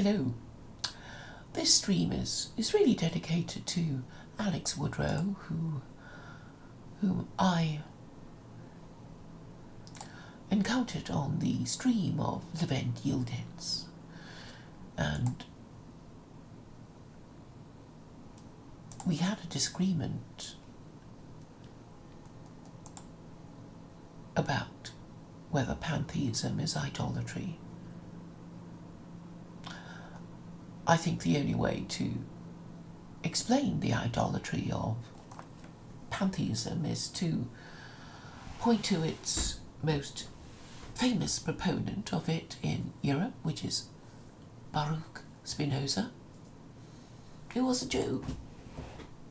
Hello. This stream is really dedicated to Alex Woodrow, whom I encountered on the stream of Levent Yildiz, and we had a disagreement about whether pantheism is idolatry. I think the only way to explain the idolatry of pantheism is to point to its most famous proponent of it in Europe, which is Baruch Spinoza, who was a Jew,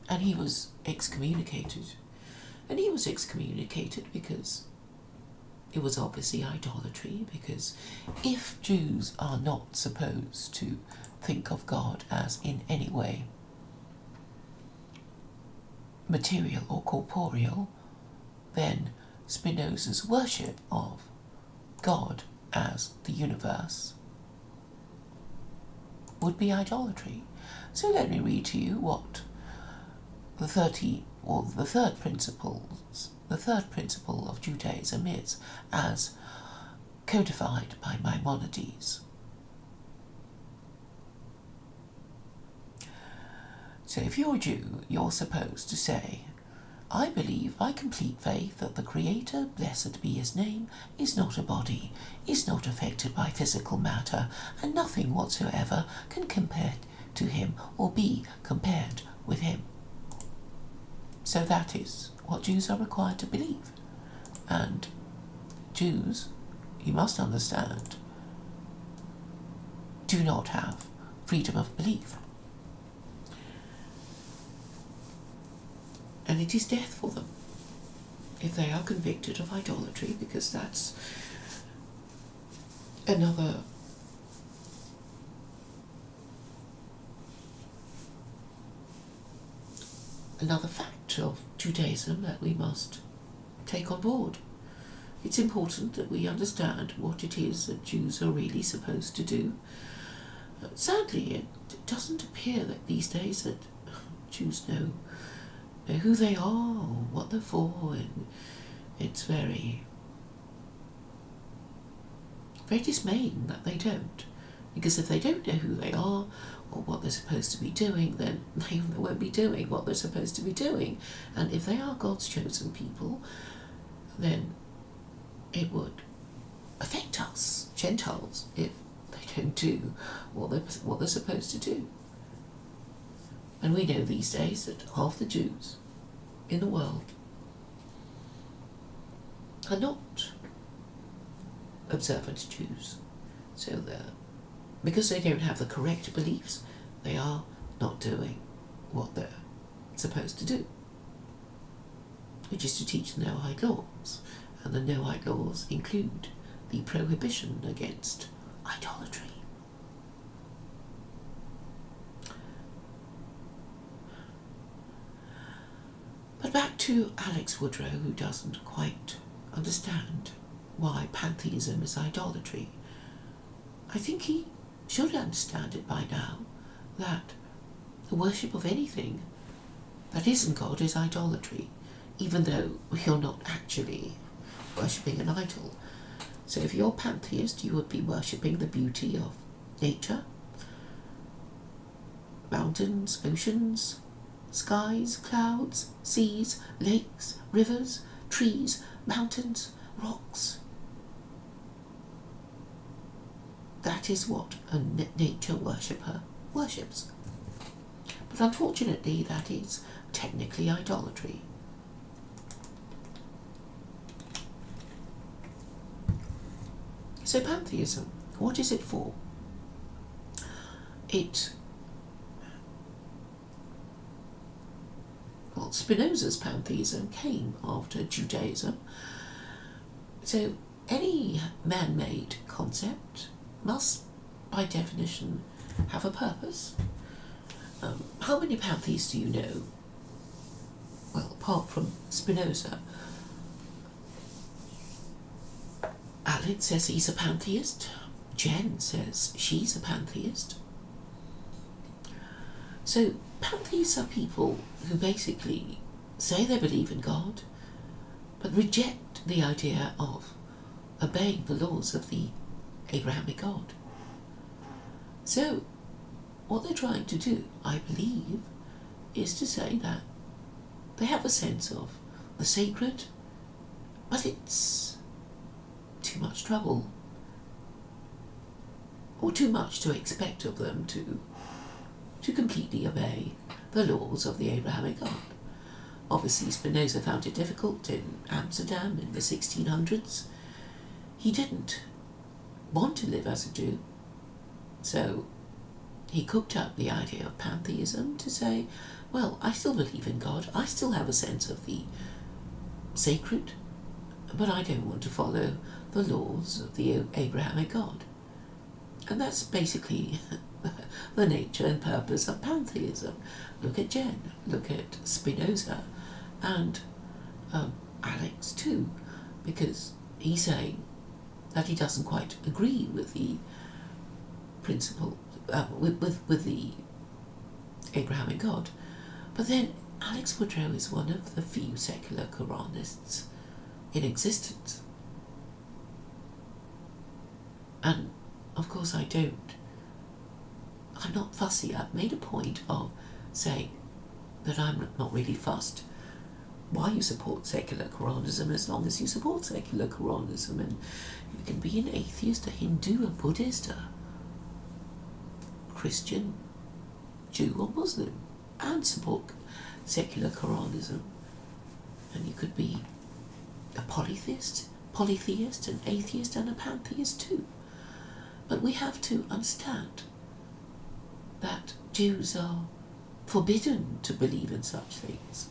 and he was excommunicated. And he was excommunicated because it was obviously idolatry, because if Jews are not supposed to think of God as in any way material or corporeal, then Spinoza's worship of God as the universe would be idolatry. So let me read to you what the third principle of Judaism is, as codified by Maimonides. So if you're a Jew, you're supposed to say, I believe by complete faith that the Creator, blessed be his name, is not a body, is not affected by physical matter, and nothing whatsoever can compare to him or be compared with him. So that is what Jews are required to believe. And Jews, you must understand, do not have freedom of belief. And it is death for them if they are convicted of idolatry, because that's another fact of Judaism that we must take on board. It's important that we understand what it is that Jews are really supposed to do. Sadly, it doesn't appear that these days that Jews know who they are or what they're for, and it's very, very dismaying that they don't. Because if they don't know who they are or what they're supposed to be doing, then they won't be doing what they're supposed to be doing. And if they are God's chosen people, then it would affect us, Gentiles, if they don't do what they're supposed to do. And we know these days that half the Jews in the world are not observant Jews. So because they don't have the correct beliefs, they are not doing what they're supposed to do, which is to teach the Noahide laws. And the Noahide laws include the prohibition against idolatry. But back to Alex Woodrow, who doesn't quite understand why pantheism is idolatry. I think he should understand it by now, that the worship of anything that isn't God is idolatry, even though you're not actually worshipping an idol. So if you're pantheist, you would be worshipping the beauty of nature, mountains, oceans, skies, clouds, seas, lakes, rivers, trees, mountains, rocks. That is what a nature worshipper worships. But unfortunately, that is technically idolatry. So pantheism, what is it for? Spinoza's pantheism came after Judaism. So any man-made concept must, by definition, have a purpose. How many pantheists do you know? Well, apart from Spinoza, Alex says he's a pantheist. Jen says she's a pantheist. So pantheists are people who basically say they believe in God, but reject the idea of obeying the laws of the Abrahamic God. So what they're trying to do, I believe, is to say that they have a sense of the sacred, but it's too much trouble, or too much to expect of them to completely obey the laws of the Abrahamic God. Obviously, Spinoza found it difficult in Amsterdam in the 1600s. He didn't want to live as a Jew, so he cooked up the idea of pantheism to say, well, I still believe in God, I still have a sense of the sacred, but I don't want to follow the laws of the Abrahamic God. And that's basically the nature and purpose of pantheism. Look at Jen, look at Spinoza, and Alex too, because he's saying that he doesn't quite agree with the principle, with the Abrahamic God. But then Alex Woodrow is one of the few secular Quranists in existence. And of course I'm not fussy. I've made a point of saying that I'm not really fussed why you support secular Quranism, as long as you support secular Quranism, and you can be an atheist, a Hindu, a Buddhist, a Christian, Jew or Muslim, and support secular Quranism. And you could be a polytheist, an atheist, and a pantheist too. But we have to understand that Jews are forbidden to believe in such things.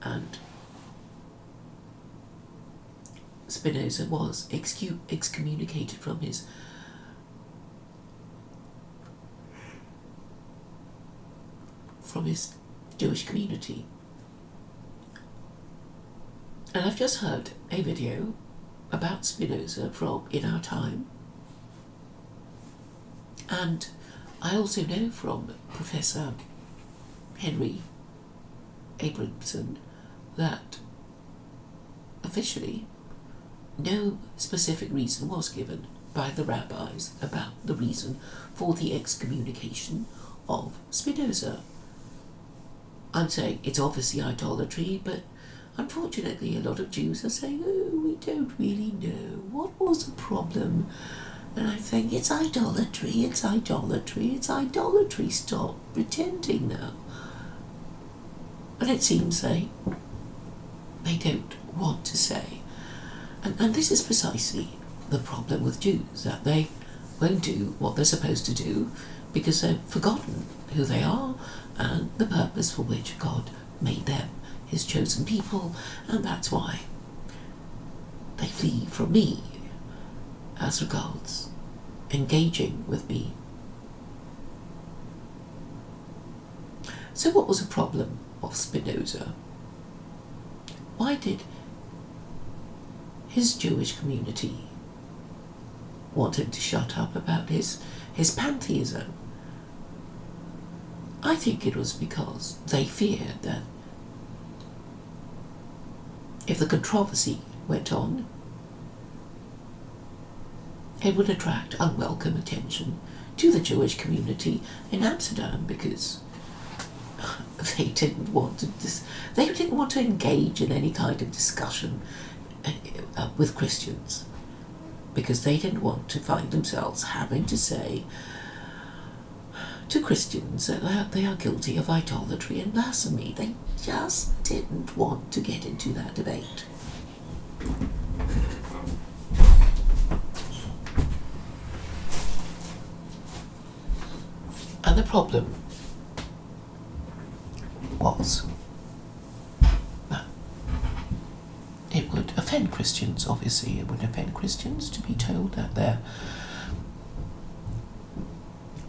And Spinoza was excommunicated from his Jewish community. And I've just heard a video about Spinoza from In Our Time, and I also know from Professor Henry Abramson that officially no specific reason was given by the rabbis about the reason for the excommunication of Spinoza. I'm saying it's obviously idolatry, but unfortunately a lot of Jews are saying, oh, we don't really know. What was the problem? And I'm saying, it's idolatry, it's idolatry, it's idolatry. Stop pretending now. And it seems they don't want to say. And this is precisely the problem with Jews, that they won't do what they're supposed to do because they've forgotten who they are and the purpose for which God made them, his chosen people, and that's why they flee from me as regards engaging with me. So what was the problem of Spinoza? Why did his Jewish community want him to shut up about his pantheism? I think it was because they feared that if the controversy went on, it would attract unwelcome attention to the Jewish community in Amsterdam, because they didn't want to engage in any kind of discussion with Christians, because they didn't want to find themselves having to say to Christians that they are guilty of idolatry and blasphemy. They just didn't want to get into that debate. And the problem was that it would offend Christians, obviously. It would offend Christians to be told that their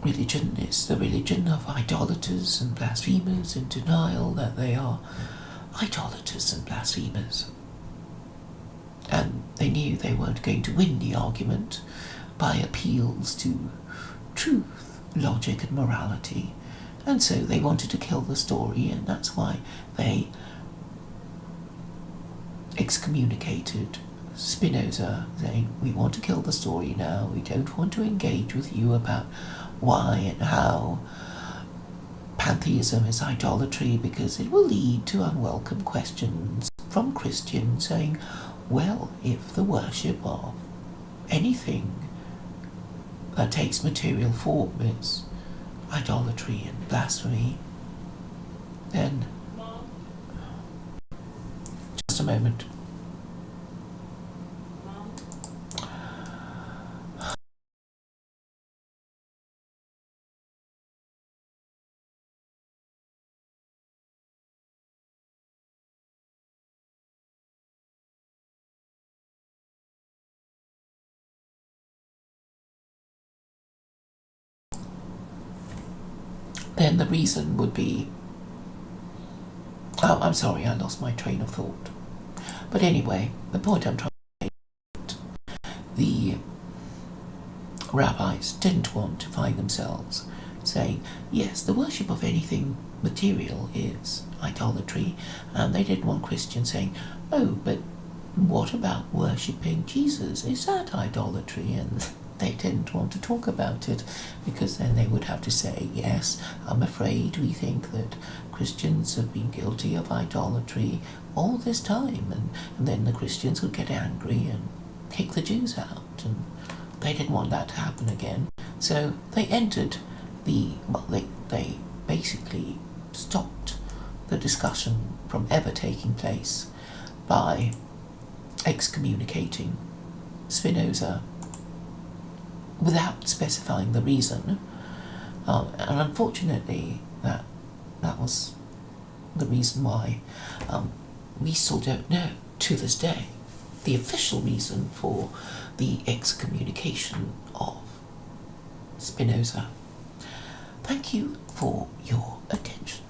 religion is the religion of idolaters and blasphemers, in denial that they are idolaters and blasphemers. And they knew they weren't going to win the argument by appeals to truth, logic and morality. And so they wanted to kill the story, and that's why they excommunicated Spinoza, saying, we want to kill the story now, we don't want to engage with you about why and how pantheism is idolatry, because it will lead to unwelcome questions from Christians saying, well, if the worship of anything that takes material form is idolatry and blasphemy, then... Just a moment. Then the reason would be... Oh, I'm sorry, I lost my train of thought. But anyway, the point I'm trying to make, the rabbis didn't want to find themselves saying, yes, the worship of anything material is idolatry, and they didn't want Christians saying, oh, but what about worshipping Jesus? Is that idolatry? And they didn't want to talk about it, because then they would have to say, yes, I'm afraid we think that Christians have been guilty of idolatry all this time, and then the Christians would get angry and kick the Jews out, and they didn't want that to happen again. So they entered they basically stopped the discussion from ever taking place by excommunicating Spinoza without specifying the reason, and unfortunately that was the reason why we still don't know to this day the official reason for the excommunication of Spinoza. Thank you for your attention.